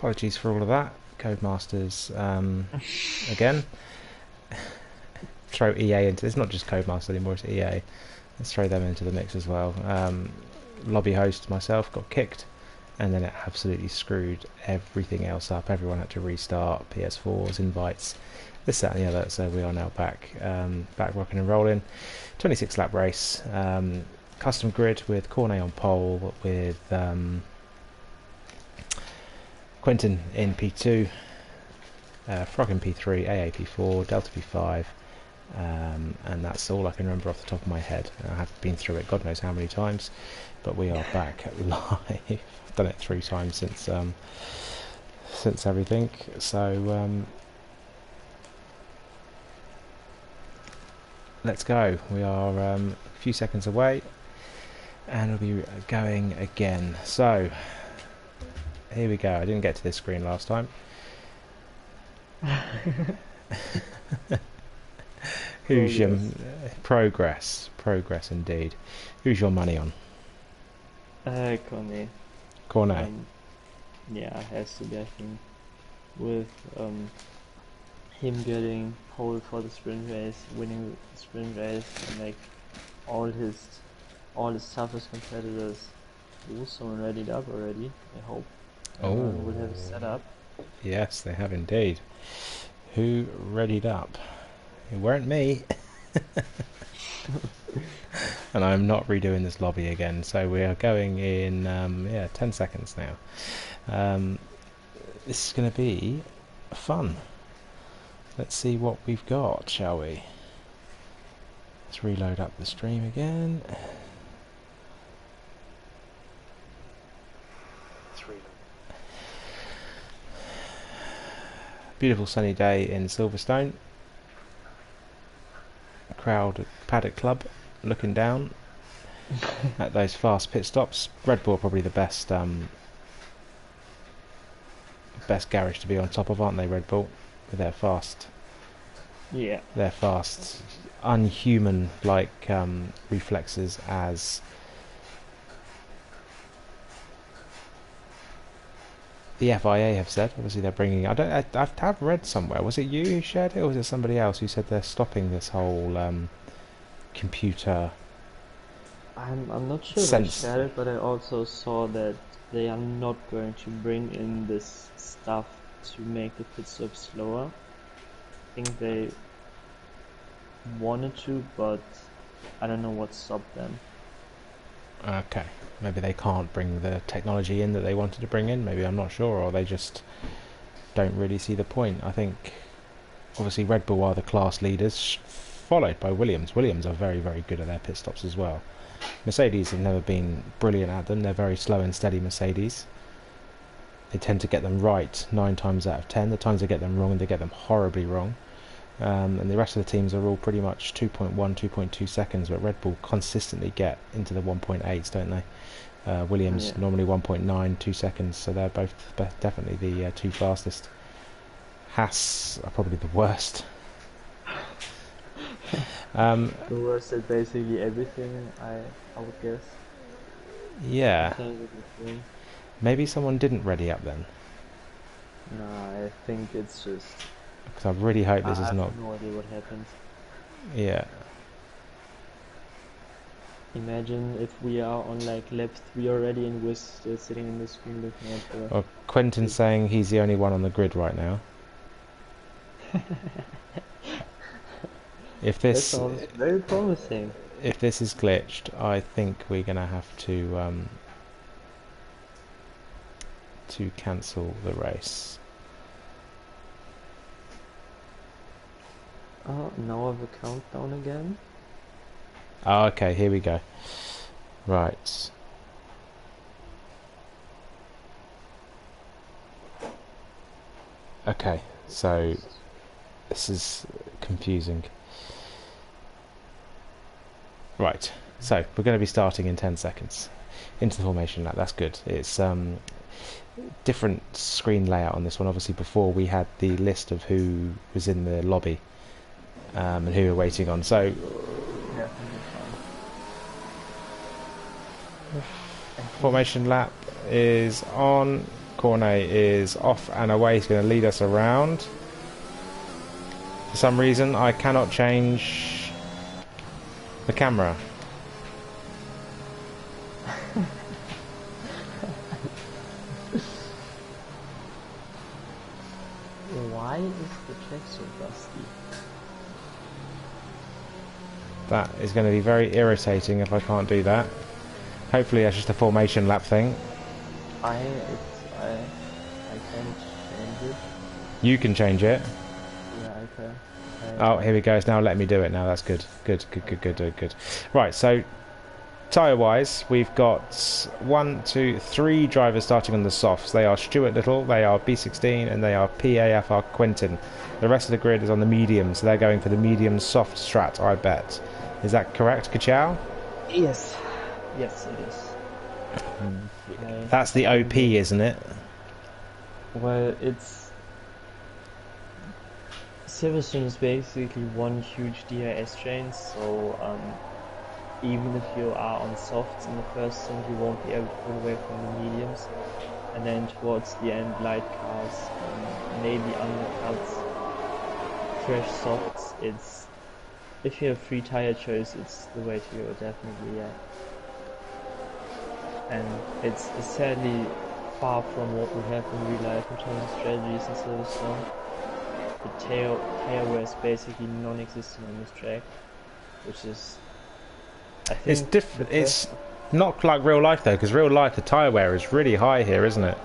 Apologies for all of that. Codemasters, again. Throw EA into this. It's not just Codemasters anymore, it's EA. Let's throw them into the mix as well. Lobby host myself got kicked, and then it absolutely screwed everything else up. Everyone had to restart, PS4s, invites, this, that and the other. So we are now back rocking and rolling. 26 lap race, custom grid with Cornet on pole, with Quentin in P2, Frog in P3, AA P4, Delta P5, and that's all I can remember off the top of my head. I have been through it God knows how many times, but we are back live. I've done it 3 times since everything. So let's go. We are a few seconds away, and we'll be going again. So here we go. I didn't get to this screen last time. Who's your progress indeed? Who's your money on? Cornet. Cornet. Yeah, has to be, I think, with him getting pole for the sprint race, winning the sprint race, and like all his toughest competitors. Ooh, someone readied up already, I hope. Would have set up. Yes, they have indeed. Who readied up? It weren't me. And I'm not redoing this lobby again, so we are going in 10 seconds now. This is going to be fun. Let's see what we've got, shall we? Let's reload up the stream again. Beautiful sunny day in Silverstone. Crowd at Paddock Club looking down at those fast pit stops. Red Bull are probably the best garage to be on top of, aren't they, Red Bull? With their fast, their fast, unhuman like reflexes as the FIA have said. Obviously they're bringing, I've read somewhere, was it you who shared it, or was it somebody else who said they're stopping this whole computer I'm not sure if I shared it, but I also saw that they are not going to bring in this stuff to make the pit stop slower. I think they wanted to, but I don't know what stopped them. Okay, maybe they can't bring the technology in that they wanted to bring in, maybe, I'm not sure, or they just don't really see the point. I think obviously Red Bull are the class leaders, followed by Williams. Williams are very, very good at their pit stops as well. Mercedes have never been brilliant at them. They're very slow and steady, Mercedes. They tend to get them right 9 times out of 10. The times they get them wrong, they get them horribly wrong. And the rest of the teams are all pretty much 2.1, 2.2 seconds, but Red Bull consistently get into the 1.8s, don't they? Williams normally 1.9, 2 seconds, so they're both definitely the 2 fastest. Haas are probably the worst. The worst at basically everything, I would guess. Yeah. Maybe someone didn't ready up then. No, I think it's just... Because I really hope this is not... I have no idea what happened. Yeah. Imagine if we are on like lap 3 already and we're still sitting in the screen looking at the... Well, Quentin's saying he's the only one on the grid right now. If this... That sounds very promising. If this is glitched, I think we're going to have to cancel the race. Now I have a countdown again. Oh, okay, here we go. Right. Okay, so this is confusing. Right, so we're going to be starting in 10 seconds into the formation lap. That's good. It's different screen layout on this one. Obviously before we had the list of who was in the lobby and who we're waiting on. So formation lap is on. Cornet is off and away. He's going to lead us around. For some reason, I cannot change the camera. Why is the track so dusty? That is going to be very irritating if I can't do that. Hopefully that's just a formation lap thing. I can change it. You can change it. Yeah, I can. Oh, here we go. It's now letting me do it now. That's good. Good. Right, so tyre-wise, we've got 1, 2, 3 drivers starting on the softs. They are Stuart Little, they are B16, and they are PAFR Quinton. The rest of the grid is on the medium, so they're going for the medium soft strat, I bet. Is that correct, Kachow? Yes. Yes, it is. That's the OP, isn't it? Well, it's... Silverstone is basically one huge DRS chain, so even if you are on softs in the first stint, you won't be able to pull away from the mediums. And then towards the end, light cars, maybe undercuts, fresh softs. It's, if you have free tire choice, it's the way to go, definitely, yeah. And it's sadly far from what we have in real life in terms of strategies in Silverstone. The tail wear is basically non-existent on this track, which is, I think, it's different. It's not like real life though, because real life the tyre wear is really high here, isn't it?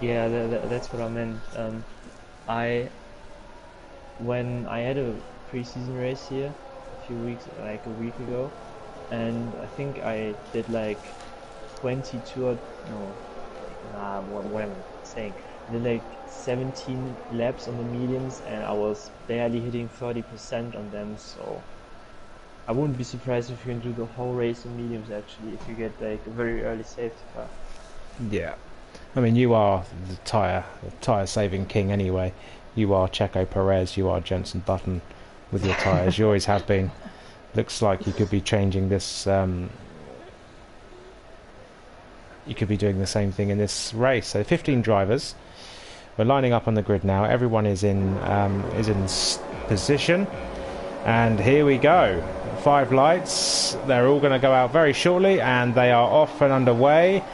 Yeah, that's what I meant. When I had a pre-season race here a few weeks, like a week ago, and I think I did like 22 or what am I saying? I did like 17 laps on the mediums, and I was barely hitting 30% on them, so I wouldn't be surprised if you can do the whole race on mediums actually, if you get like a very early safety car. Yeah. I mean, you are the tyre saving king anyway. You are Checo Perez, you are Jenson Button with your tyres. You always have been. Looks like you could be changing this. You could be doing the same thing in this race. So 15 drivers. We're lining up on the grid now. Everyone is in position, and here we go. 5 lights. They're all going to go out very shortly, and they are off and underway.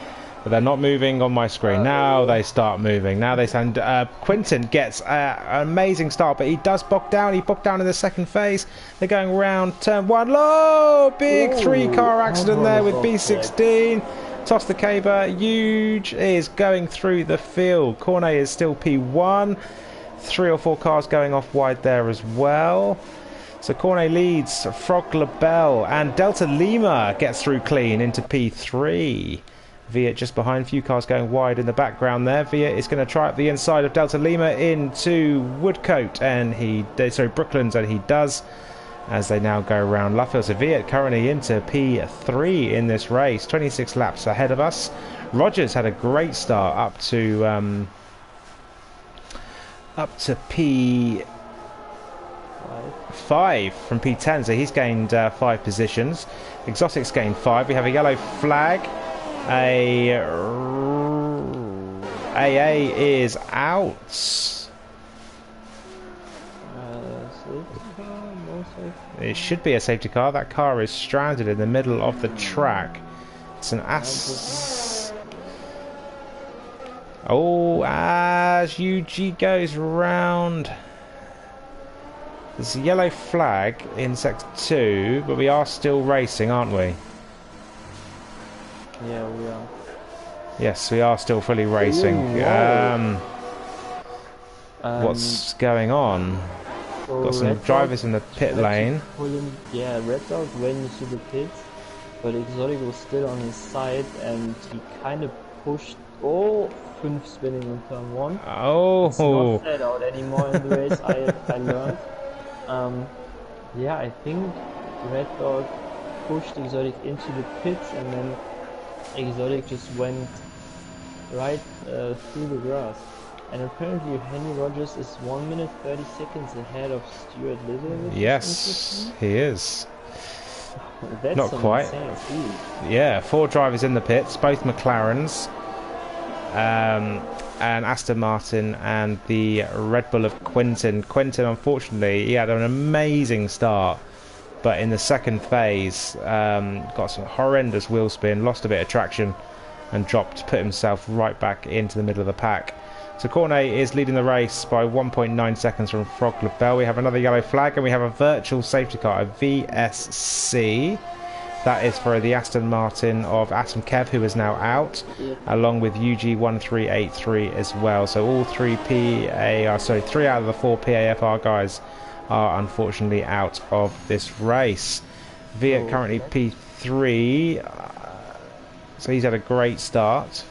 But they're not moving on my screen. Now they start moving. Now they sound. Quinton gets an amazing start, but he does bog down. He bogged down in the second phase. They're going round turn 1. Low! Big 3-car accident there with B16. Toss the caber. Huge is going through the field. Cornet is still P1. 3 or 4 cars going off wide there as well. So Cornet leads. Frog Labelle and Delta Lima gets through clean into P3. Viet just behind, few cars going wide in the background there. Viet is going to try up the inside of Delta Lima into Woodcote, and Brooklands, and he does, as they now go around Luffield. So Viet currently into P3 in this race, 26 laps ahead of us. Rogers had a great start up to P5 from P10, so he's gained 5 positions. Exotic's gained 5. We have a yellow flag. AA is out. It should be a safety car. That car is stranded in the middle of the track. It's an as UG goes round. There's a yellow flag in sector 2, but we are still racing, aren't we? Yeah, we are. Yes, we are still fully racing. What's going on? So Got some drivers in the pit lane. Yeah, Red Dog went into the pits, but Exotic was still on his side, and he kind of pushed. 5 spinning on turn 1. Oh, it's not set out anymore in the race. I learned. Yeah, I think Red Dog pushed Exotic into the pits, and then Exotic just went right through the grass. And apparently Henry Rogers is 1 minute 30 seconds ahead of Stuart Little. Yes, he is. That's not quite. Yeah, 4 drivers in the pits, both McLarens. an Aston Martin and the Red Bull of Quintin. Quintin, unfortunately, he had an amazing start, but in the second phase, got some horrendous wheel spin, lost a bit of traction, and put himself right back into the middle of the pack. So Cornet is leading the race by 1.9 seconds from Frog Labelle. We have another yellow flag, and we have a virtual safety car, a VSC. That is for the Aston Martin of Atom Kev, who is now out, along with UG1383 as well. So all three three out of the 4 PAFR guys are unfortunately out of this race. Viet currently P3, so he's had a great start,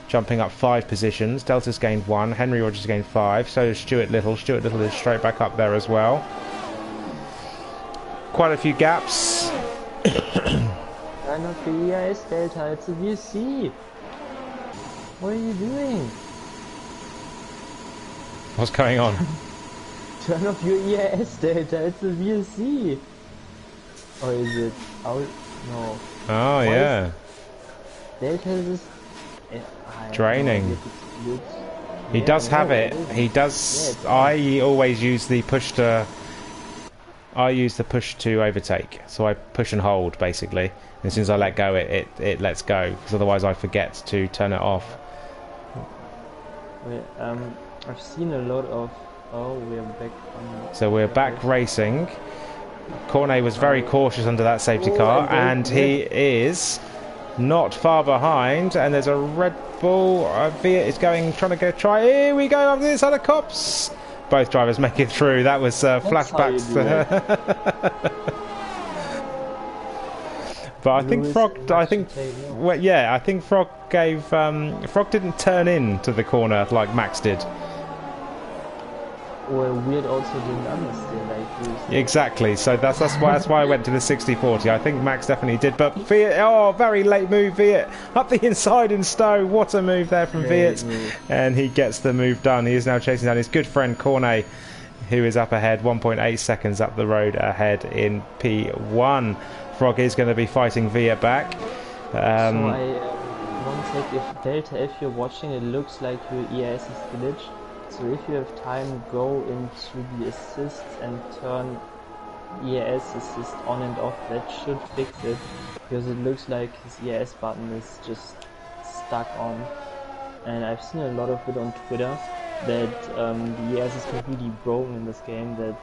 jumping up 5 positions. Delta's gained 1, Henry Rogers gained 5, so does Stuart Little. Stuart Little is straight back up there as well. Quite a few gaps. Turn off the EIS Delta, it's a VSC. What are you doing? What's going on? Turn off your EIS Delta, it's a VSC. Or is it out? No. Oh, yeah. Delta is draining. He does have it. He does. I always use the push to. I use the push to overtake. So I push and hold basically. And as soon as I let go, it lets go. Because otherwise I forget to turn it off. Wait, I've seen a lot of. Oh, we're back on. So we're back racing. Cornet was very cautious under that safety car, and he is not far behind. And there's a Red Bull. Viet is trying to try. Here we go over this other cops. Both drivers make it through. That was flashbacks. But I think Frog. I think Frog gave. Frog didn't turn in to the corner like Max did. Well, Weird also didn't understand. Exactly. So that's why I went to the 60-40. I think Max definitely did. But Viet, very late move. Viet up the inside in Stowe. What a move there from Viet, and he gets the move done. He is now chasing down his good friend Cornet, who is up ahead, 1.8 seconds up the road ahead in P1. Frog is going to be fighting Viet back. One sec, if Delta, if you're watching, it looks like your EIS is glitched. So if you have time, go into the assists and turn EIS assist on and off. That should fix it, because it looks like his EIS button is just stuck on. And I've seen a lot of it on Twitter that the EIS is completely broken in this game, that it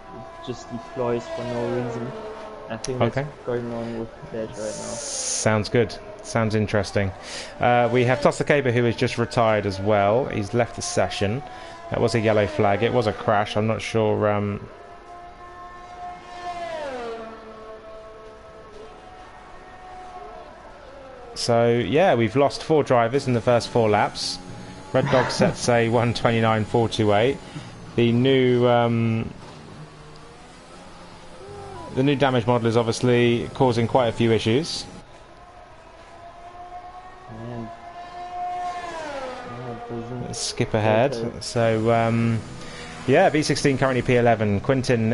just deploys for no reason. I think that's going on with Delta right now. Sounds good. Sounds interesting. We have Tosakaba, who has just retired as well. He's left the session. That was a yellow flag. It was a crash. I'm not sure. So yeah, we've lost 4 drivers in the first 4 laps. Red Dog sets a 1:29.428. The new damage model is obviously causing quite a few issues. Let's skip ahead. So yeah, V16 currently P11. Quintin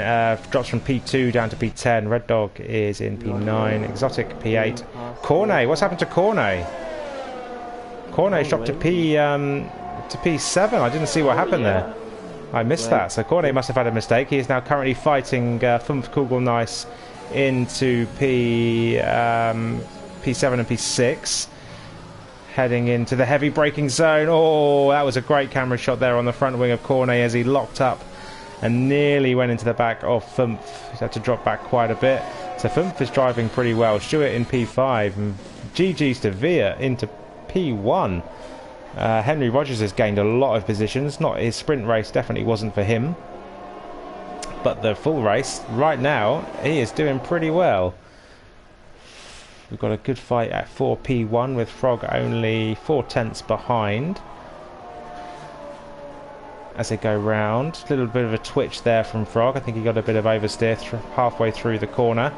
drops from P2 down to P10. Red Dog is in P9. Exotic P8. Cornet, what's happened to Cornet? Cornet dropped to P7. I didn't see what happened there. I missed that. So Cornet must have had a mistake. He is now currently fighting Fumf Kugelnice into P7 and P6. Heading into the heavy braking zone. Oh, that was a great camera shot there on the front wing of Cornet as he locked up and nearly went into the back of Fumf. He's had to drop back quite a bit. So Fumf is driving pretty well. Stuart in P5 and GG's to Viet into P1. Henry Rogers has gained a lot of positions. Not his sprint race, definitely wasn't for him. But the full race, right now, he is doing pretty well. We've got a good fight at 4P1 with Frog only 4 tenths behind as they go round. A little bit of a twitch there from Frog. I think he got a bit of oversteer halfway through the corner,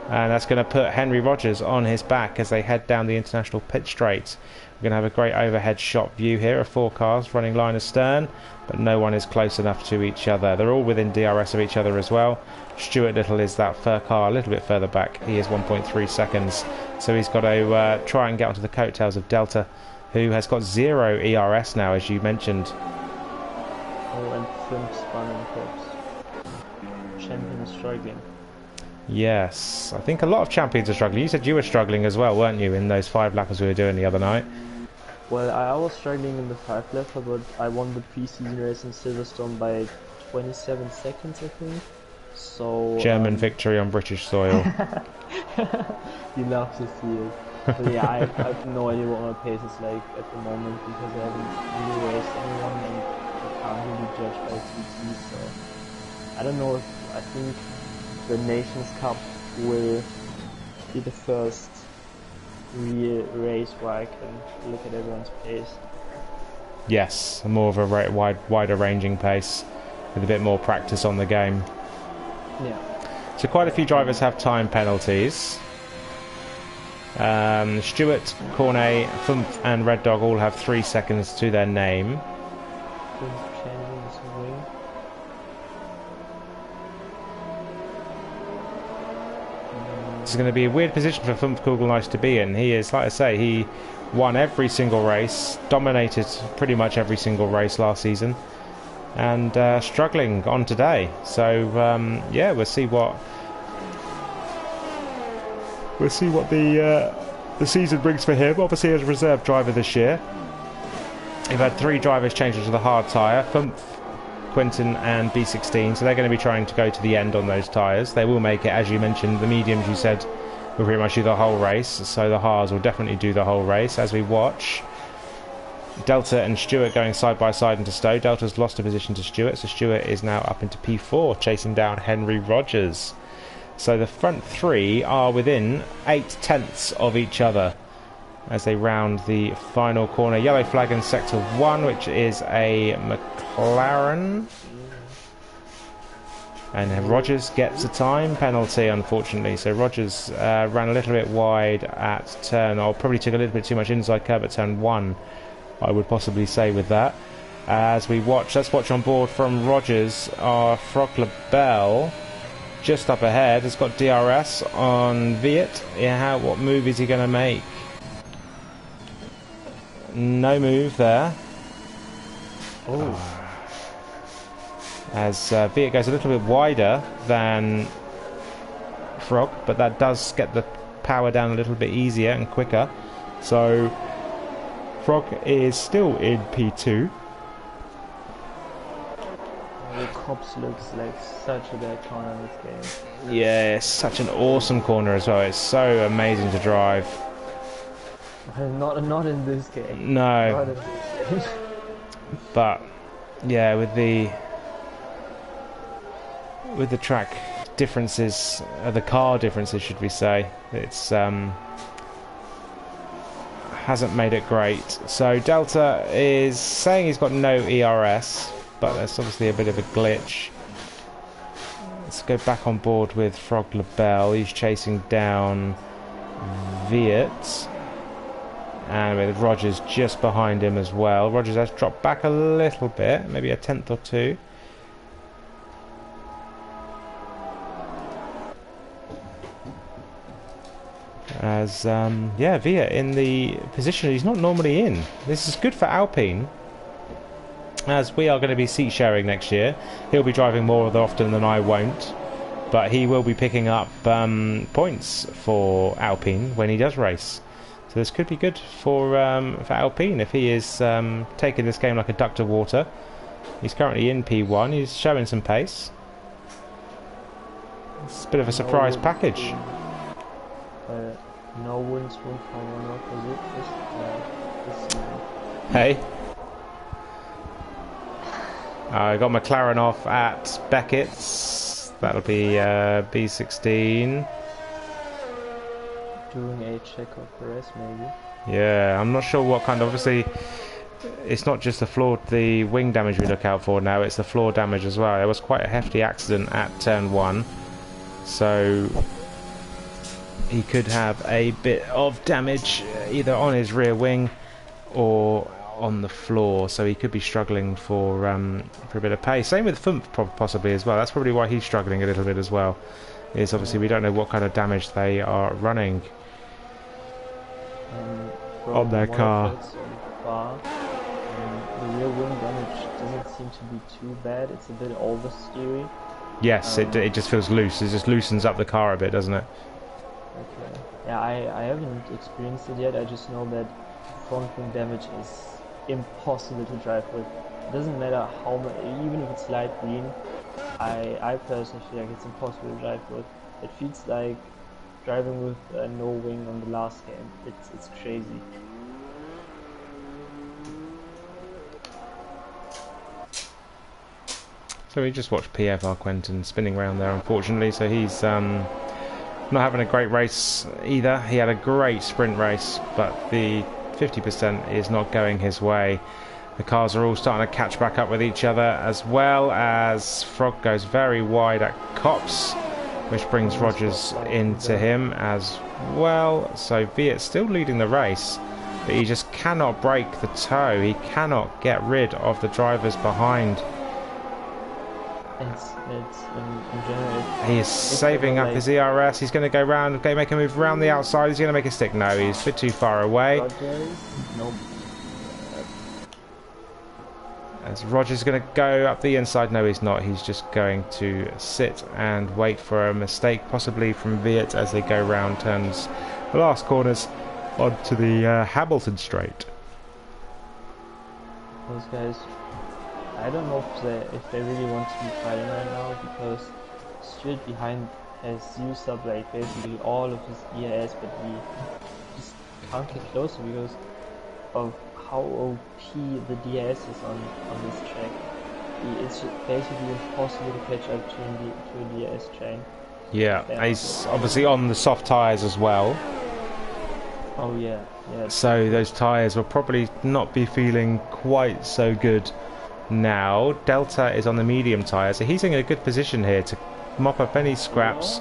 and that's going to put Henry Rogers on his back as they head down the international pit straight. We're going to have a great overhead shot view here of 4 cars running line astern, but no one is close enough to each other. They're all within DRS of each other as well. Stuart Little is that car a little bit further back. He is 1.3 seconds, so he's got to try and get onto the coattails of Delta who has got 0 ERS now, as you mentioned. Oh, and 5 spun and pops. Champion is struggling. Yes, I think a lot of champions are struggling. You said you were struggling as well, weren't you, in those 5 lappers we were doing the other night? Well, I was struggling in the 5 lapper, but I won the pre-season race in Silverstone by 27 seconds, I think. So German victory on British soil. You love to see it. But yeah, I have no idea what my pace is like at the moment because I haven't really raced anyone and I can't really judge by TT. So I don't know if I think the Nations Cup will be the first real race where I can look at everyone's pace. Yes, more of a wider ranging pace with a bit more practice on the game. Yeah. So quite a few drivers have time penalties. Stewart, Cornet, Fumph and Red Dog all have 3 seconds to their name. This is going to be a weird position for Fumph Kugelnice to be in. He is, like I say, he won every single race, dominated pretty much every single race last season, and struggling on today. So yeah, we'll see what the season brings for him. Obviously, as a reserve driver this year, we've had 3 drivers change into the hard tyre: Fumph, Quinton and B16, so they're going to be trying to go to the end on those tyres. They will make it, as you mentioned. The mediums, you said, will pretty much do the whole race, so the hards will definitely do the whole race. As we watch Delta and Stewart going side by side into Stowe. Delta's lost a position to Stewart, so Stewart is now up into P4, chasing down Henry Rogers. So the front 3 are within 8/10 of each other as they round the final corner. Yellow flag in sector 1, which is a McLaren. And Rogers gets a time penalty, unfortunately. So Rogers ran a little bit wide at turn, or probably took a little bit too much inside curve at turn 1, I would possibly say with that. As we watch, let's watch on board from Rogers, our Frog LaBelle. Just up ahead, has got DRS on Viet. Yeah, what move is he going to make? No move there. Oh. As Viet goes a little bit wider than Frog, but that does get the power down a little bit easier and quicker. So Frog is still in P2. The Cops looks like such a bad corner in this game. Yeah, it's such an awesome corner as well. It's so amazing to drive. Not in this game. No. Not in this game. But yeah, with the track differences, the car differences, should we say, it's hasn't made it great. So Delta is saying he's got no ERS, but that's obviously a bit of a glitch. Let's go back on board with Frog LaBelle. He's chasing down Viet, and with Rogers just behind him as well. Rogers has dropped back a little bit, maybe a 10th or 2. As yeah, Viet in the position he's not normally in. This is good for Alpine, as we are going to be seat sharing next year. He'll be driving more often than I won't, but he will be picking up points for Alpine when he does race. So this could be good for Alpine if he is taking this game like a duck to water. He's currently in P1. He's showing some pace. It's a bit of a surprise package. No wins won for one this season. Hey. I got McLaren off at Beckett's. That'll be B16. Doing a check of the rest, maybe. Yeah, I'm not sure what kind of. Obviously, it's not just the wing damage we look out for now, it's the floor damage as well. There was quite a hefty accident at turn 1, so he could have a bit of damage either on his rear wing or on the floor, so he could be struggling for a bit of pace. Same with Fumph possibly as well. That's probably why he's struggling a little bit as well. Is obviously we don't know what kind of damage they are running on their car. far. The rear wing damage doesn't seem to be too bad. It's a bit oversteery. Yes, it just feels loose. It just loosens up the car a bit, doesn't it? Okay. Yeah, I haven't experienced it yet. I just know that front wing damage is impossible to drive with. It doesn't matter how much, even if it's light green. I personally feel like it's impossible to drive with. It feels like driving with no wing on the last game. It's crazy. So we just watched PFR Quentin spinning around there, unfortunately. So he's not having a great race either. He had a great sprint race, but the 50% is not going his way. The cars are all starting to catch back up with each other, as well as Frog goes very wide at Cops, which brings Rogers into him as well. So Viet's still leading the race, but he just cannot break the toe. He cannot get rid of the drivers behind. It's in general. He is saving up his ERS. He's going to go round, make a move round the outside. He's going to make a stick. No, he's a bit too far away. Nope. As Rogers is going to go up the inside. No, he's not. He's just going to sit and wait for a mistake, possibly from Viet, as they go round turns, the last corners onto the Hamilton straight. Those guys, I don't know if they really want to be fighting right now, because Stuart behind has used up like basically all of his ERS, but he just can't get closer because of how OP the DRS is on this track. It's basically impossible to catch up to a DRS train. Yeah, he's obviously on the soft tyres as well. Oh yeah. So those tyres will probably not be feeling quite so good now. Delta is on the medium tyre, so he's in a good position here to mop up any scraps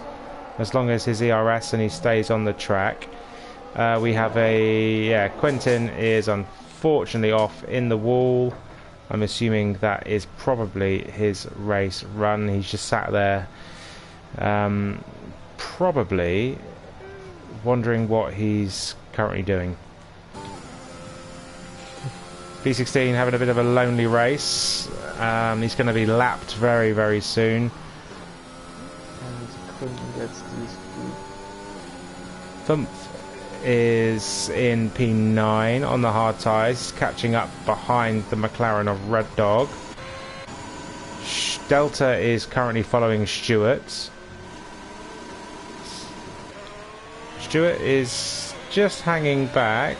as long as his ERS and he stays on the track. We have Quentin is unfortunately off in the wall. I'm assuming that is probably his race run. He's just sat there probably wondering what he's currently doing. P16 having a bit of a lonely race. He's going to be lapped very, very soon. And Quentin gets these Thumph is in P9 on the hard tyres, catching up behind the McLaren of Red Dog. Delta is currently following Stewart. Stewart is just hanging back.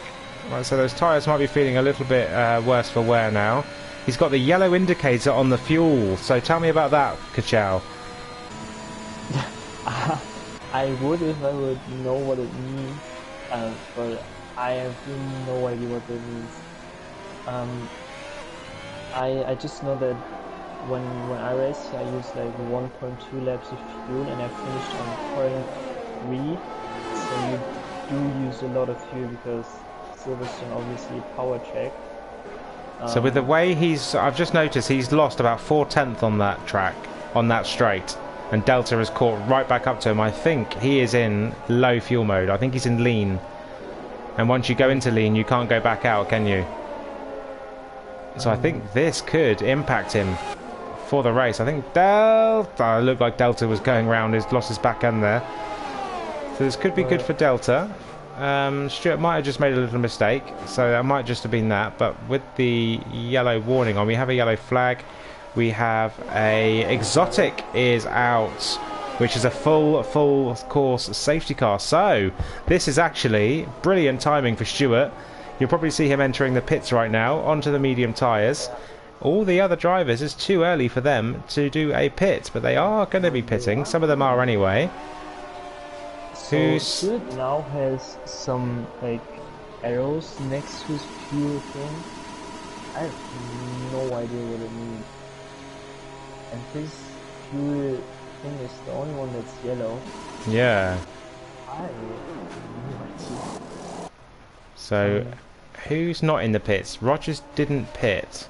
Right, so those tyres might be feeling a little bit worse for wear now. He's got the yellow indicator on the fuel, so tell me about that, Kachow. I would if I would know what it means, but I have no idea what that means. I just know that when I race, I use like 1.2 laps of fuel, and I finished on 0.3. So you do use a lot of fuel because Silverstone obviously power track. So with the way I've just noticed he's lost about 4/10 on that track, on that straight, and Delta has caught right back up to him. I think he is in low fuel mode. I think he's in lean, and once you go into lean you can't go back out, can you? So I think this could impact him for the race. I think Delta, looked like Delta was going round, he's lost his back end there. So this could be good for Delta. Stuart might have just made a little mistake, so that might just have been that. But with the yellow warning on, we have a yellow flag. We have a exotic is out, which is a full course safety car. So this is actually brilliant timing for Stuart. You'll probably see him entering the pits right now onto the medium tyres. All the other drivers, it's too early for them to do a pit, but they are going to be pitting. Some of them are anyway. So Stuart now has some like arrows next to his fuel thing. I have no idea what it means. And his fuel thing is the only one that's yellow. Yeah. I have no idea. So who's not in the pits? Rogers didn't pit.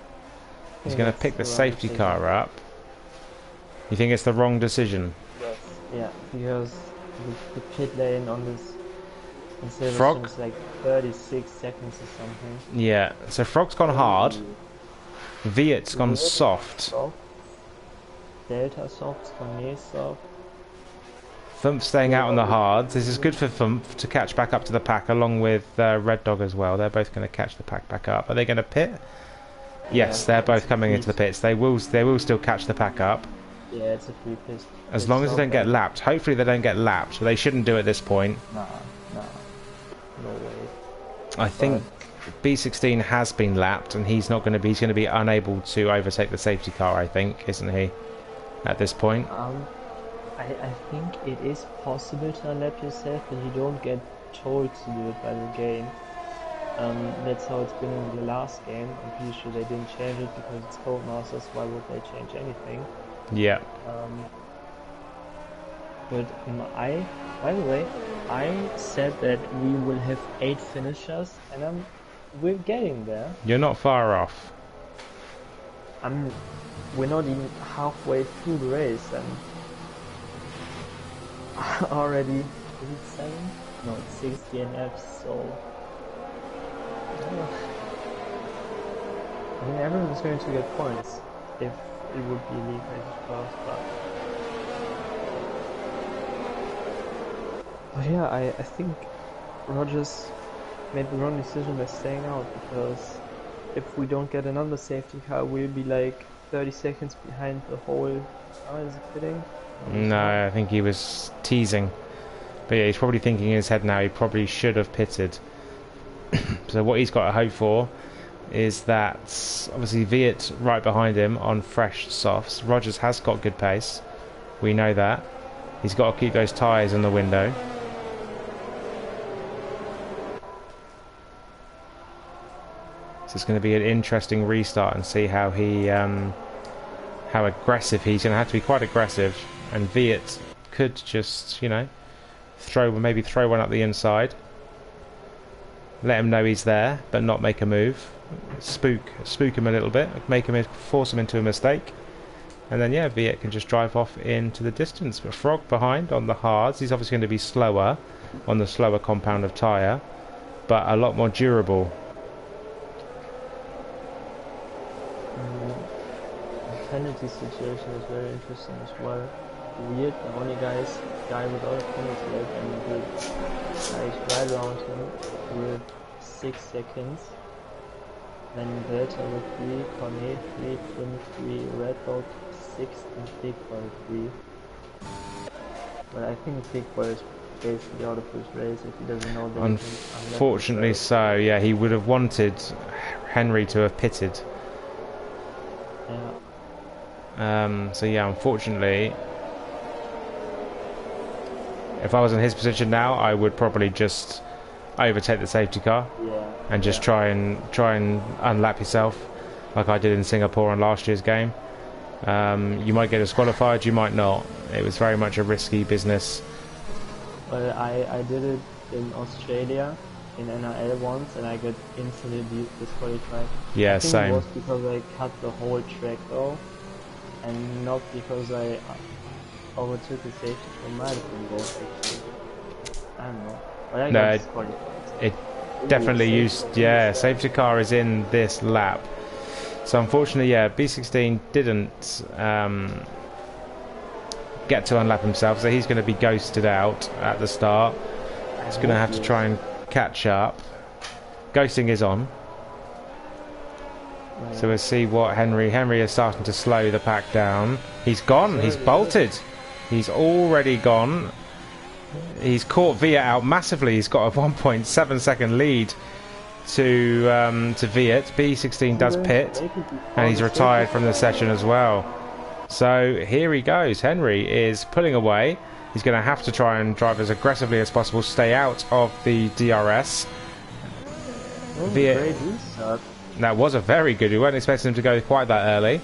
He's going to pick the safety car up. You think it's the wrong decision? Yes. Yeah, because the pit lane on this Instead of Frog? it's like 36 seconds or something. Yeah, so Frog's gone hard. Ooh. Viet's gone Weird. soft. Soft. Delta soft, Cornet soft. Thump staying out on the hards. This is good for Thump to catch back up to the pack, along with Red Dog as well. They're both going to catch the pack back up. Are they going to pit? Yes, Yeah, they're both it's a coming free into the pits. They will still catch the pack up. Yeah, it's a free pit. As It's long as they so don't get bad. lapped. Hopefully they don't get lapped, but they shouldn't do at this point. Nah, no way. I think B16 has been lapped, and he's going to be unable to overtake the safety car, I think, isn't he? At this point. I think it is possible to unlap yourself, but you don't get told to do it by the game. That's how it's been in the last game. I'm pretty sure they didn't change it because it's Codemasters. Why would they change anything? Yeah. But by the way, I said that we will have 8 finishers, and we're getting there. You're not far off. We're not even halfway through the race, and already, is it 7? No, it's 6 DNFs, so... I mean, everyone's going to get points if it would be league races close, but yeah, I think Rogers made the wrong decision by staying out, because if we don't get another safety car, we'll be like 30 seconds behind the whole... Oh, is it pitting? No, I think he was teasing. But yeah, he's probably thinking in his head now he probably should have pitted. So what he's got to hope for is that obviously Viet right behind him on fresh softs. Rogers has got good pace. We know that. He's got to keep those tyres in the window. So it's going to be an interesting restart and see how how aggressive he's going to have to be. Quite aggressive, and Viet could just, you know, maybe throw one up the inside, let him know he's there, but not make a move. Spook him a little bit, force him into a mistake, and then yeah, Viet can just drive off into the distance. But Frog behind on the hards. He's obviously going to be slower on the slower compound of tyre, but a lot more durable. The penalty situation is very interesting as well. Weird, the only guy without a penalty, like, and the guys right around him with 6 seconds. Then Delta with 3, Cornet 3, Twin 3, Red Dog 6, and Big Boy 3. But I think Big Boy is basically out of this race if he doesn't know that. Unfortunately so, yeah, he would have wanted Henry to have pitted. Yeah. So yeah, unfortunately, if I was in his position now, I would probably just overtake the safety car and just try and unlap yourself, like I did in Singapore on last year's game. You might get disqualified, you might not. It was very much a risky business. Well, I did it in Australia in NRL once, and I got instantly disqualified. Yeah, I think same. It was because I cut the whole track though, and not because I overtook the safety car. Might have been both actually. I don't know. But I got disqualified. It definitely used. Yeah, safety car is in this lap. So unfortunately, yeah, B16 didn't get to unlap himself, so he's going to be ghosted out at the start. He's going to have to try and catch up. Ghosting is on. So we'll see what Henry is starting to slow the pack down. He's gone. He's bolted. He's already gone. He's caught Viet out massively. He's got a 1.7 second lead to Viet. B16 does pit, and he's retired from the session as well. So here he goes. Henry is pulling away. He's going to have to try and drive as aggressively as possible, stay out of the DRS. Viet, that was a very good. We weren't expecting him to go quite that early,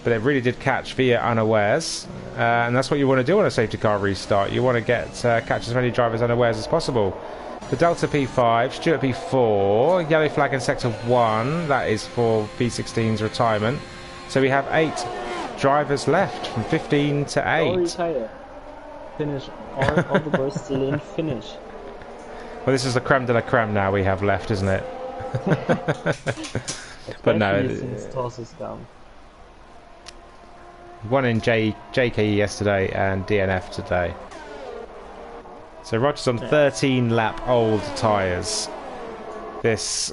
but it really did catch Viet unawares, and that's what you want to do on a safety car restart. You want to catch as many drivers unawares as possible. The Delta P5, Stuart P4, yellow flag in sector 1. That is for B16's retirement. So we have 8 drivers left from 15 to 8. All retire. Finish. All the boys still in finish. Well, this is the creme de la creme now we have left, isn't it? But no, Especially since Toss is down. one in JKE yesterday and DNF today. So Roger's on 13 lap old tyres. This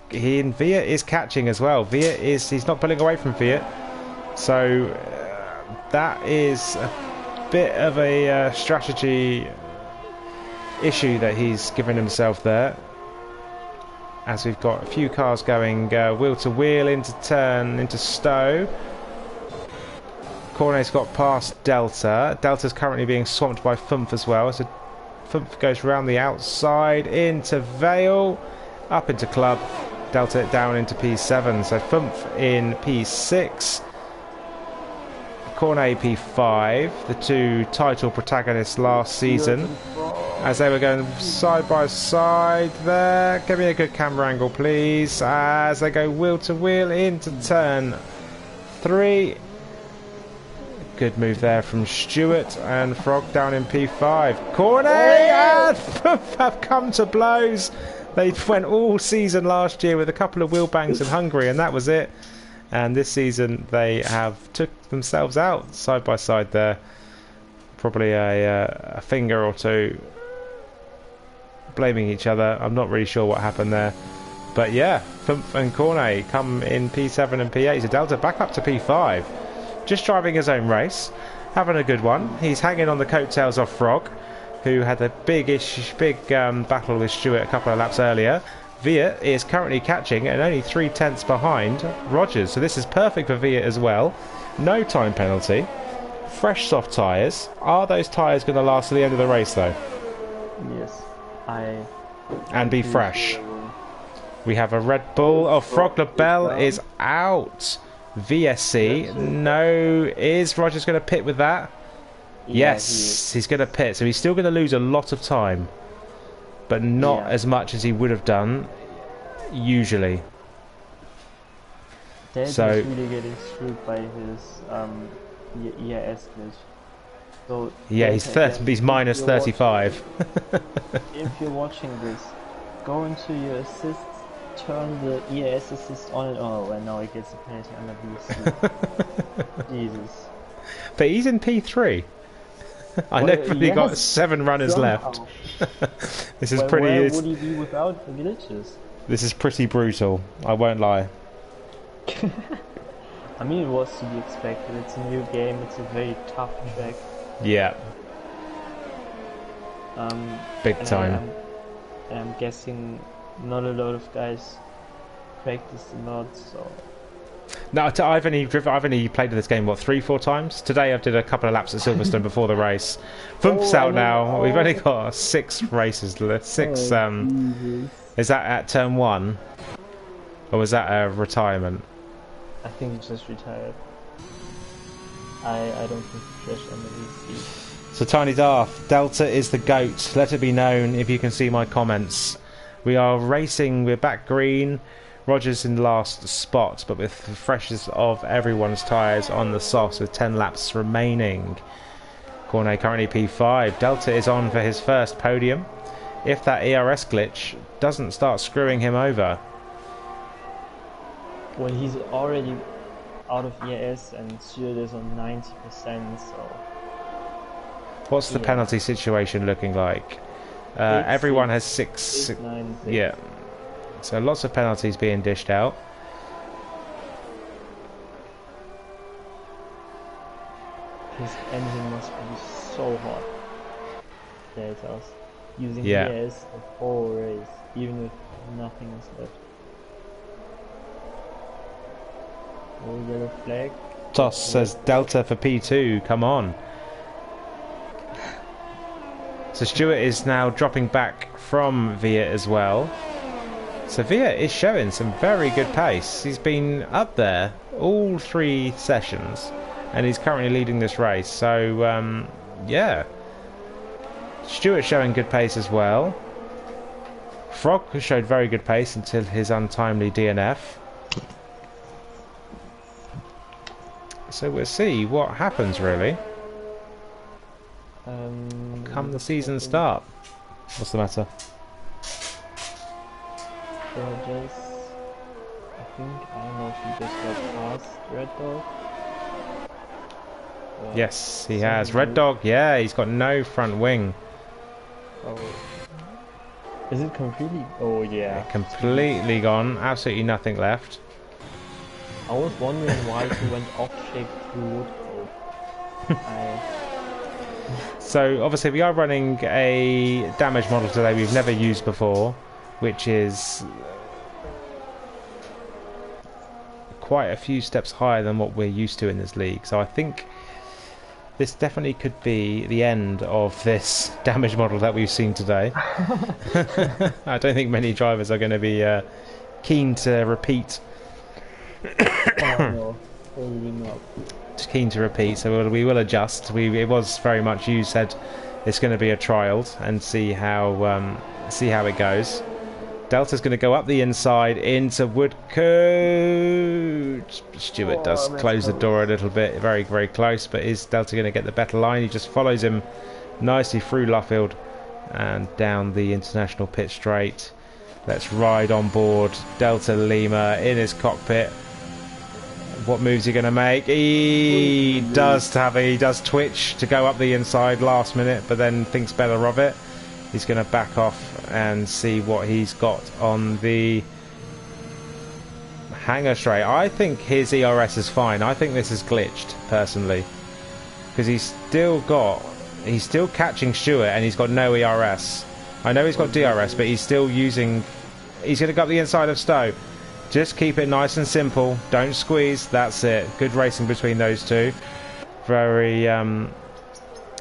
Viet is catching as well. He's not pulling away from Viet, so that is a bit of a strategy issue that he's given himself there. As we've got a few cars going wheel to wheel into turn into Stowe. Cornet's got past Delta. Delta's currently being swamped by Fumph as well. So Fumph goes round the outside into Vale, up into Club. Delta down into P7. So Fumph in P6. Cornet P5. The two title protagonists last season. As they were going side by side there. Give me a good camera angle, please. As they go wheel to wheel into turn 3. Good move there from Stewart and Frog down in P5. Cornet and Fumph have come to blows. They went all season last year with a couple of wheel bangs in Hungary, and that was it. And this season they have took themselves out side by side there. Probably a finger or two blaming each other. I'm not really sure what happened there, but yeah, Fumph and Cornet come in P7 and P8. So Delta back up to P5, just driving his own race, having a good one. He's hanging on the coattails of Frog, who had a big battle with Stewart a couple of laps earlier. Viet is currently catching and only 3/10 behind Rogers, so this is perfect for Viet as well. No time penalty, fresh soft tyres. Are those tyres going to last to the end of the race though? Yes. And be fresh. We have a Red Bull. Oh, Frog Labelle is out. VSC. No. Is Rogers going to pit with that? Yeah, Yes, he's going to pit. So he's still going to lose a lot of time, but not as much as he would have done usually. Dad So is really getting screwed by his EIS glitch. So yeah, he's minus 35. If you're watching this, go into your assists, turn the EIS assist on and and now it gets a penalty under VC. Jesus. But he's in P3. I know he got 7 runners left. This is pretty. Where would he be without the glitches? This is pretty brutal. I won't lie. I mean, it was to be expected. It's a new game. It's a very tough track. Yeah. Big time. I'm guessing not a lot of guys practice a lot, so. No, I've only played this game 3-4 times. Today I did a couple of laps at Silverstone before the race. Fumph's out now. We've only got 6 races left. 6. Is that at turn 1, or was that a retirement? I think he just retired. I don't think he crashed under VC. So Tiny Darth, Delta is the GOAT. Let it be known if you can see my comments. We are racing. We're back green. Rogers in last spot, but with the freshest of everyone's tyres on the sauce with 10 laps remaining. Cornet currently P5. Delta is on for his first podium. If that ERS glitch doesn't start screwing him over. Well, he's already out of ES and Stewart is on 90%, so. What's the penalty situation looking like? Everyone has 6. 9, 6. Yeah. So lots of penalties being dished out. His engine must be so hot. There it is. Using ES the whole race, even if nothing is left. Oh, yellow flag. Toss says Delta for P2. Come on. So Stewart is now dropping back from Viet as well. So Viet is showing some very good pace. He's been up there all 3 sessions, and he's currently leading this race. So yeah, Stewart showing good pace as well. Frog showed very good pace until his untimely DNF. So we'll see what happens really. come the season start. What's the matter? Rogers, I don't know if he just got past Red Dog. Yes, he has. Red Dog, yeah, he's got no front wing. Oh. Is it completely? Oh yeah. Completely gone. Absolutely nothing left. I was wondering why he went off shape through wood. So obviously we are running a damage model today we've never used before, which is quite a few steps higher than what we're used to in this league. So I think this definitely could be the end of this damage model that we've seen today. I don't think many drivers are going to be keen to repeat. Oh no, probably not. Just keen to repeat, so we will adjust. It was very much, you said it's going to be a trial and see how it goes. Delta's going to go up the inside into Woodcote. Stewart does close the door a little bit, very, very close, but is Delta going to get the better line? He just follows him nicely through Luffield and down the international pit straight. Let's ride on board Delta Lima in his cockpit. What moves he going to make? He does twitch to go up the inside last minute, but then thinks better of it. He's going to back off and see what he's got on the hangar straight. I think his ERS is fine. I think this is glitched, personally, because he's still catching Stewart and he's got no ERS. I know he's got DRS, but he's still using... He's going to go up the inside of Stowe. Just keep it nice and simple. Don't squeeze. That's it. Good racing between those two. Very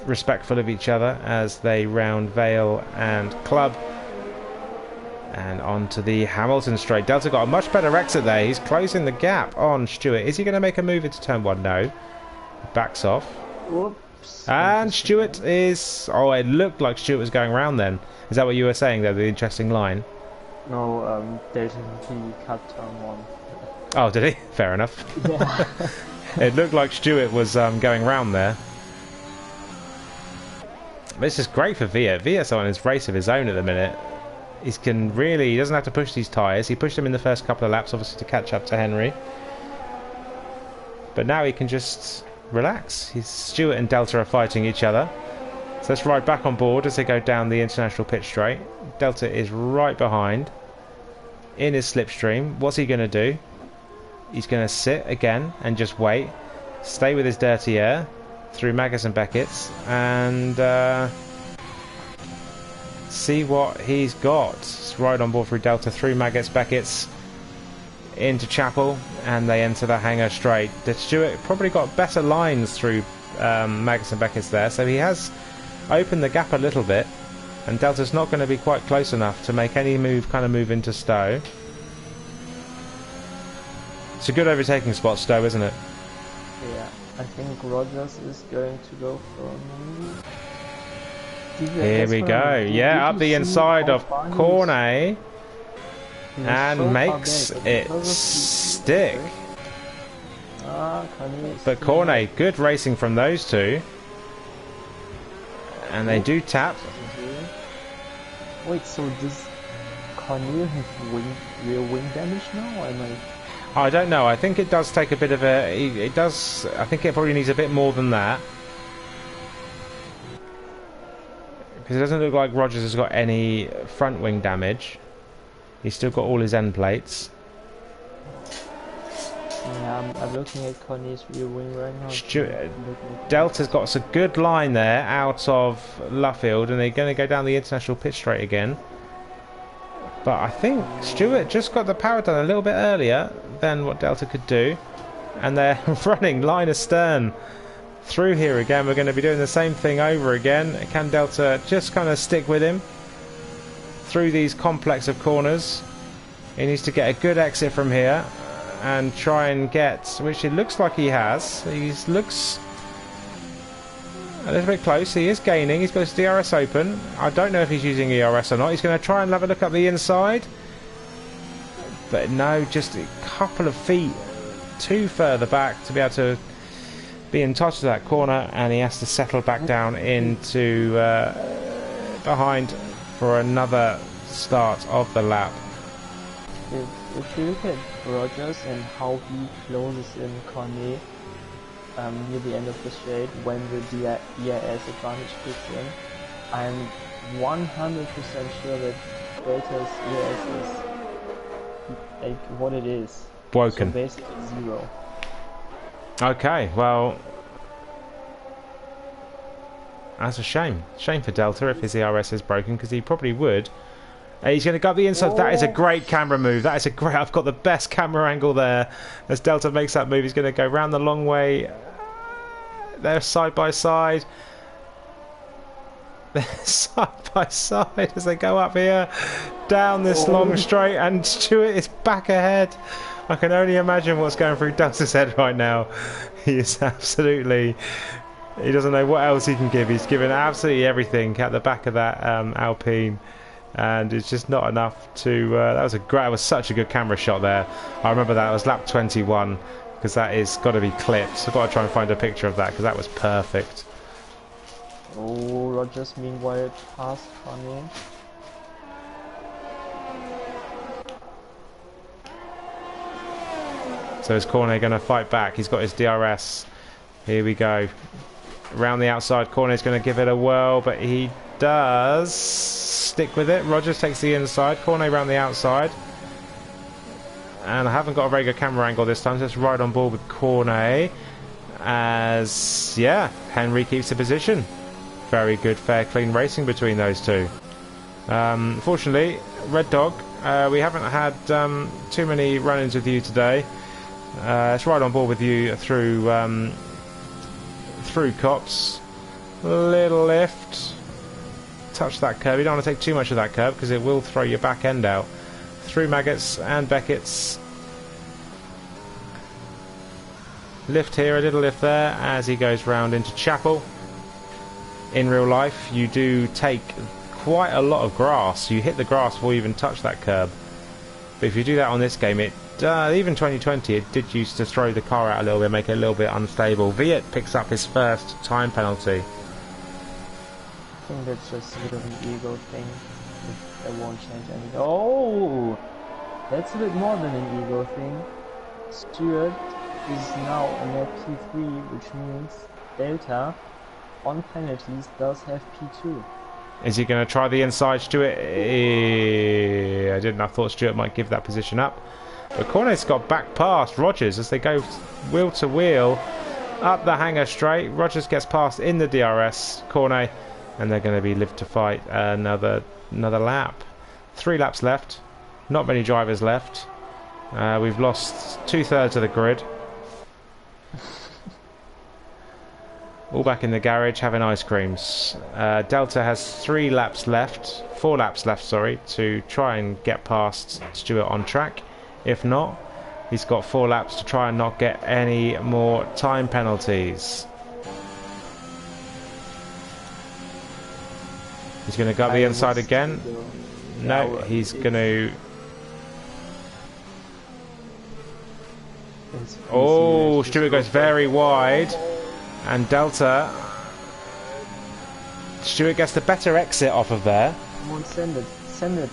respectful of each other as they round Vale and Club. And onto the Hamilton straight. Delta got a much better exit there. He's closing the gap on Stewart. Is he going to make a move into turn 1? No. He backs off. Whoops. And Stewart is... Oh, it looked like Stewart was going round then. Is that what you were saying there? The interesting line? No, Delta he cut turn 1. Oh, did he? Fair enough. Yeah. It looked like Stewart was going round there. This is great for Via. Via's on his race of his own at the minute. He doesn't have to push these tyres. He pushed them in the first couple of laps, obviously, to catch up to Henry. But now he can just relax. Stewart and Delta are fighting each other. So let's ride back on board as they go down the international pit straight. Delta is right behind in his slipstream. What's he going to do? He's going to sit again and just wait. Stay with his dirty air through Maggis and Beckett's and see what he's got. Let's ride on board through Delta, through Maggis, Beckett's into Chapel, and they enter the hangar straight. Stewart probably got better lines through Maggis and Beckett's there, so he has opened the gap a little bit, and Delta's not going to be quite close enough to make any move into Stowe. It's a good overtaking spot, Stowe, isn't it? Yeah, I think Rogers is going to go for me. Here we go. Yeah, up the inside of Cornet and makes it stick. But Cornet, good racing from those two. And they do tap. Wait, so does Cornet have rear wing damage now? I don't know. I think it does take a bit of a... It does... I think it probably needs a bit more than that. Because it doesn't look like Rogers has got any front wing damage. He's still got all his end plates. Yeah, I'm looking at Cornet's rear wing right now. Delta's got some good line there out of Luffield, and they're going to go down the international pit straight again. But I think Stewart just got the power done a little bit earlier than what Delta could do. And they're running line astern through here again. We're going to be doing the same thing over again. Can Delta just kind of stick with him through these complex of corners? He needs to get a good exit from here and try and get, which it looks like he has. He looks a little bit close. He is gaining. He's got his DRS open. I don't know if he's using ERS or not. He's going to try and have a look up the inside. But no, just a couple of feet too further back to be able to being tossed to that corner, and he has to settle back down into behind for another start of the lap. If you look at Rogers and how he closes in Cornet near the end of the straight when the DRS advantage kicks in, I'm 100% sure that Delta's ERS is like what it is. Broken. So basically 0. Okay, well, that's a shame. Shame for Delta if his ERS is broken, because he probably would. He's going to go up the inside. Oh. That is a great camera move. That is a great. I've got the best camera angle there. As Delta makes that move, he's going to go round the long way. They're side by side. They're side by side as they go up here, down this long straight, and Stewart is back ahead. I can only imagine what's going through Delta's head right now. He is absolutely... He doesn't know what else he can give. He's given absolutely everything at the back of that Alpine, and it's just not enough to... that was such a good camera shot there. I remember that. It was lap 21, because that is got to be clipped. So I've got to try and find a picture of that, because that was perfect. Oh, Rogers meanwhile passed Connie. So is Cornet going to fight back? He's got his DRS. Here we go. Around the outside, Cornet's going to give it a whirl, but he does stick with it. Rogers takes the inside. Cornet around the outside. And I haven't got a very good camera angle this time, so let's ride on board with Cornet. As, yeah, Henry keeps the position. Very good, fair, clean racing between those two. Fortunately, Red Dog, we haven't had too many run-ins with you today. Let's ride on board with you through Cops. Little lift. Touch that curb. You don't want to take too much of that curb because it will throw your back end out. Through Maggots and Beckett's. Lift here, a little lift there as he goes round into Chapel. In real life, you do take quite a lot of grass. You hit the grass before you even touch that curb. But if you do that on this game, it even 2020, it did used to throw the car out a little bit, make it a little bit unstable. Viet picks up his first time penalty. I think that's just a bit of an ego thing. That won't change anything. Oh! That's a bit more than an ego thing. Stewart is now on lap P3, which means Delta on penalties does have P2. Is he going to try the inside, Stewart? I thought Stewart might give that position up. But Cornet's got back past Rogers as they go wheel to wheel up the hanger straight. Rogers gets past in the DRS, Cornet, and they're going to be live to fight another lap. 3 laps left. Not many drivers left. We've lost 2/3 of the grid. All back in the garage having ice creams. Delta has 4 laps left, sorry, to try and get past Stewart on track. If not, he's got 4 laps to try and not get any more time penalties. He's going to go up the inside again. No, he's going to... Oh, Stewart goes very wide. And Delta... Stewart gets the better exit off of there. Come on, send it. Send it.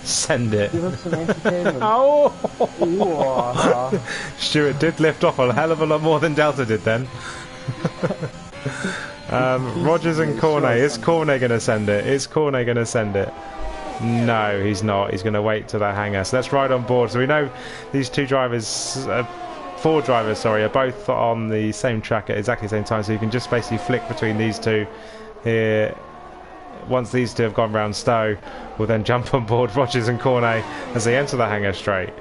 Send it. Give us some entertainment. Oh! Stewart did lift off a hell of a lot more than Delta did then. Rogers and Cornet. Is Cornet going to send it? Is Cornet going to send it? No, he's not. He's going to wait to that hangar. So let's ride on board. So we know these 4 drivers, are both on the same track at exactly the same time. So you can just basically flick between these two here. Once these two have gone round Stowe, we'll then jump on board Rogers and Cornet as they enter the hangar straight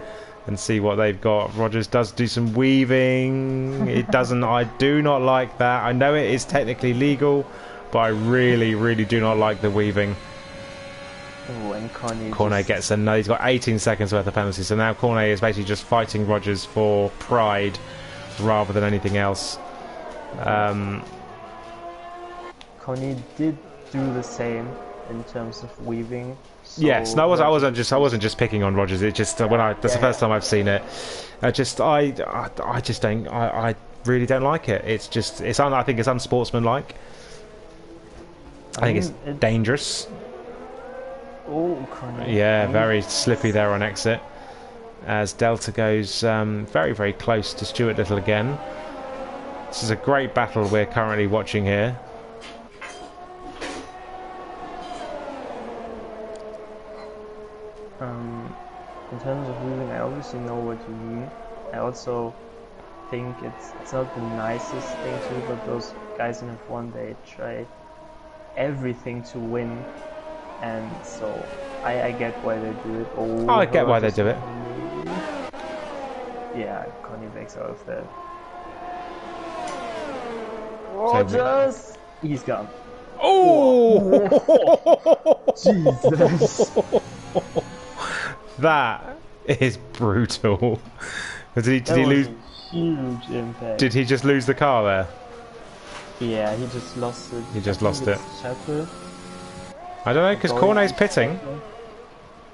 and see what they've got. Rogers does do some weaving. It doesn't. I do not like that. I know it is technically legal, but I really, really do not like the weaving. Oh, and Cornet gets a... He's got 18 seconds worth of penalty, so now Cornet is basically just fighting Rogers for pride rather than anything else. Connie did do the same in terms of weaving. So yes, no, I wasn't just picking on Rogers. It just that's the first time I've seen it. I really don't like it. It's just I think it's unsportsmanlike. I think it's dangerous. Oh, Connie. Yeah, very slippy there on exit. As Delta goes very, very close to Stuart Little again. This is a great battle we're currently watching here. In terms of moving, I obviously know what you mean. I also think it's not the nicest thing to do, but those guys in F1, they try everything to win, and so I get why they do it. Oh, I get why they do it. Yeah, Connie backs out of that. Rogers! He's gone. Oh! Jesus! That is brutal. Did he lose? Huge impact. Did he just lose the car there? Yeah, he just lost it. He just lost it. Chapel. I don't know, because Cornet's pitting.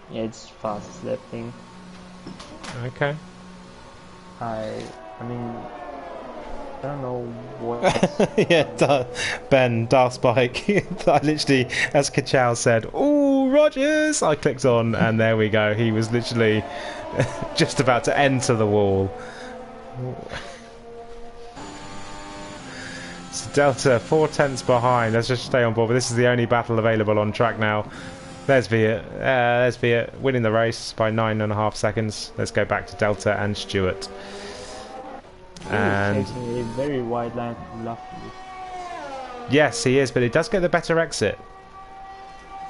Yeah, it's fast lap thing. Okay. I mean, I don't know what. Yeah, Ben, Darth Spike. I literally, as Kachow said, "Ooh, Rogers!" I clicked on, and there we go. He was literally just about to enter the wall. So Delta 4 tenths behind. Let's just stay on board. But this is the only battle available on track now. There's Viet. There's Viet winning the race by 9.5 seconds. Let's go back to Delta and Stuart. And taking a very wide line from Luffy. Yes, he is, but he does get the better exit.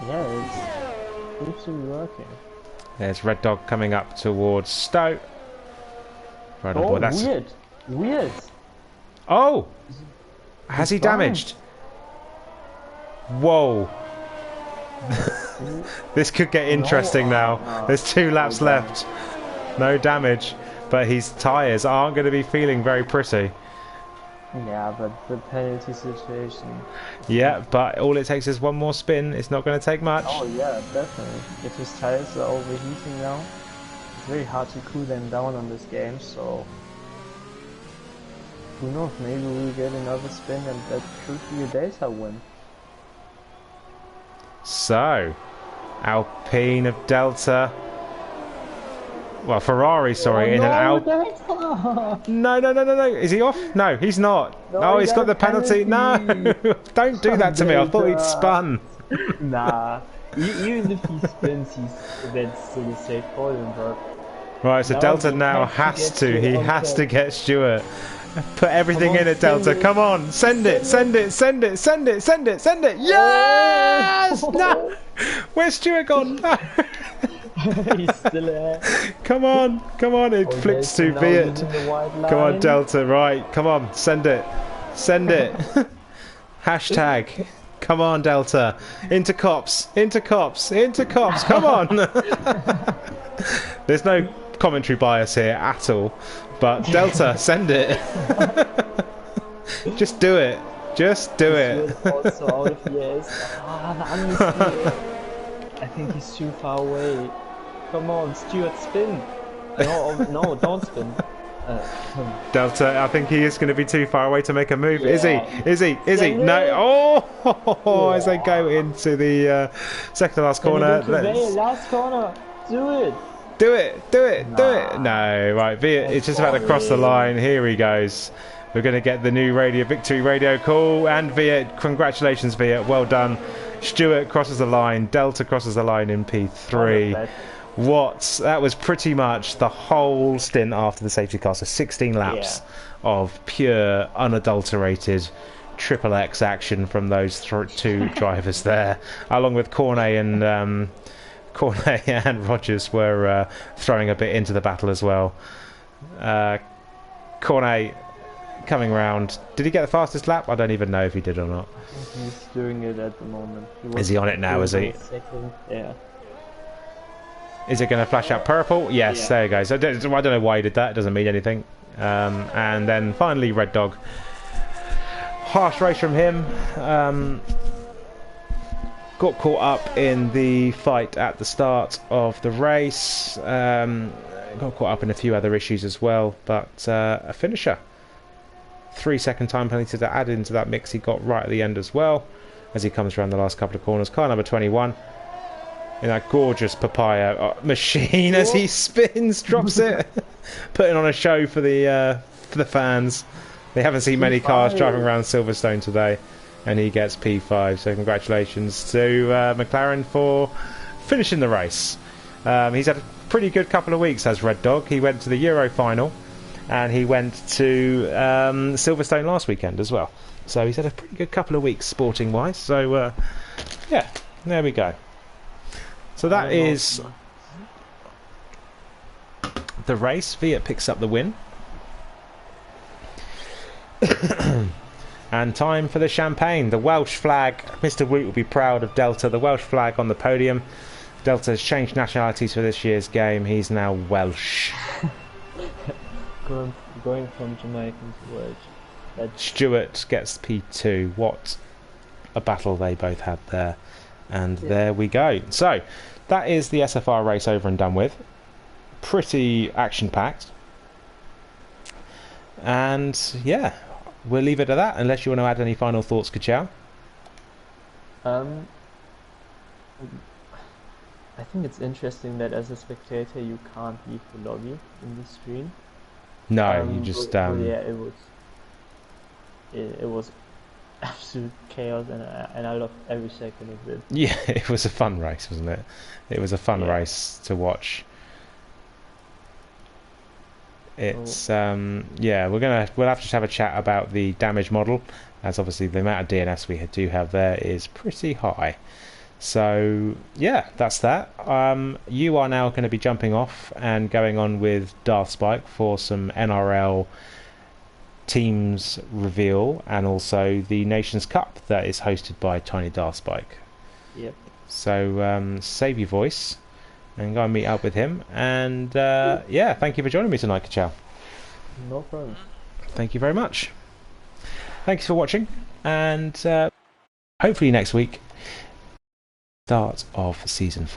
Yeah, it seems to be working. There's Red Dog coming up towards Stowe. Right on oh, board. That's weird. Oh, has he damaged? Whoa. This could get interesting now. There's 2 laps left. No damage, but his tyres aren't going to be feeling very pretty. Yeah, but the penalty situation. Yeah, but all it takes is one more spin. It's not going to take much. Oh yeah, definitely. If his tyres are overheating now, it's very hard to cool them down on this game, so who knows, maybe we'll get another spin and that could be a Delta win. So, Alpine of Delta. Well, Ferrari, sorry, in an Alpine. No. Is he off? No, he's not. No, oh, he's got the penalty. No, don't do that to me. I thought he'd spun. Nah, even if he spins, that's still a safe call. But right, so Delta now has to. He has to get Stuart. Put everything in at Delta. Come on, send it. Yes! No! Where's Stuart gone? He's still there. Come on. It flips to Viet. Come on, Delta. Right, come on, send it. Hashtag. Come on, Delta. Into cops. Come on. There's no commentary bias here at all. But Delta, send it. Just do it. Also out of ES. I think he's too far away. Come on, Stuart, spin. No, don't spin. Delta, I think he is going to be too far away to make a move. Yeah. Is he? No. Oh, as they go into the second to last corner. Last corner. Do it. No, right. It's just about to cross the line. Here he goes. We're going to get the new victory radio call. And Viet, congratulations, Viet. Well done. Stuart crosses the line. Delta crosses the line in P3. That was pretty much the whole stint after the safety car. So 16 laps of pure, unadulterated triple X action from those 2 drivers there, along with Cornet and Rogers were throwing a bit into the battle as well. Cornet coming round. Did he get the fastest lap? I don't even know if he did or not. He's doing it at the moment. Is he on it now, is he? Yeah. Is it going to flash out purple? Yes, yeah. There you go. So I don't know why he did that. It doesn't mean anything. And then finally Red Dog. Harsh race from him. Got caught up in the fight at the start of the race. Got caught up in a few other issues as well. But a finisher. 3-second time penalty to add into that mix he got right at the end as well, as he comes around the last couple of corners. Car number 21 in that gorgeous papaya machine as he spins, drops it, putting on a show for the fans. They haven't seen many cars driving around Silverstone today, and he gets P5. So congratulations to McLaren for finishing the race. He's had a pretty good couple of weeks as Red Dog. He went to the Euro final, and he went to Silverstone last weekend as well. So he's had a pretty good couple of weeks sporting wise. So yeah, there we go. So that is the race. Fiat picks up the win. And time for the champagne. The Welsh flag. Mr. Woot will be proud of Delta. The Welsh flag on the podium. Delta has changed nationalities for this year's game. He's now Welsh. Going from Jamaican to Welsh. Stewart gets P2. What a battle they both had there. And there we go. So that is the SFR race over and done with. Pretty action-packed. And yeah, we'll leave it at that unless you want to add any final thoughts, Kachow. I think it's interesting that as a spectator you can't leave the lobby in the stream. No, you just yeah, it was absolute chaos, and I loved every second of it. Yeah, it was a fun race, wasn't it? It was a fun race to watch. It's yeah, we'll have to have a chat about the damage model, as obviously the amount of DNS we do have there is pretty high. So yeah, that's that. You are now going to be jumping off and going on with Darth Spike for some NRL teams reveal, and also the Nations Cup that is hosted by Tiny Darth Spike. Yep. So save your voice and go and meet up with him. And yeah, thank you for joining me tonight, Kachow. No problem. Thank you very much. Thanks for watching, and hopefully next week, start of season 4.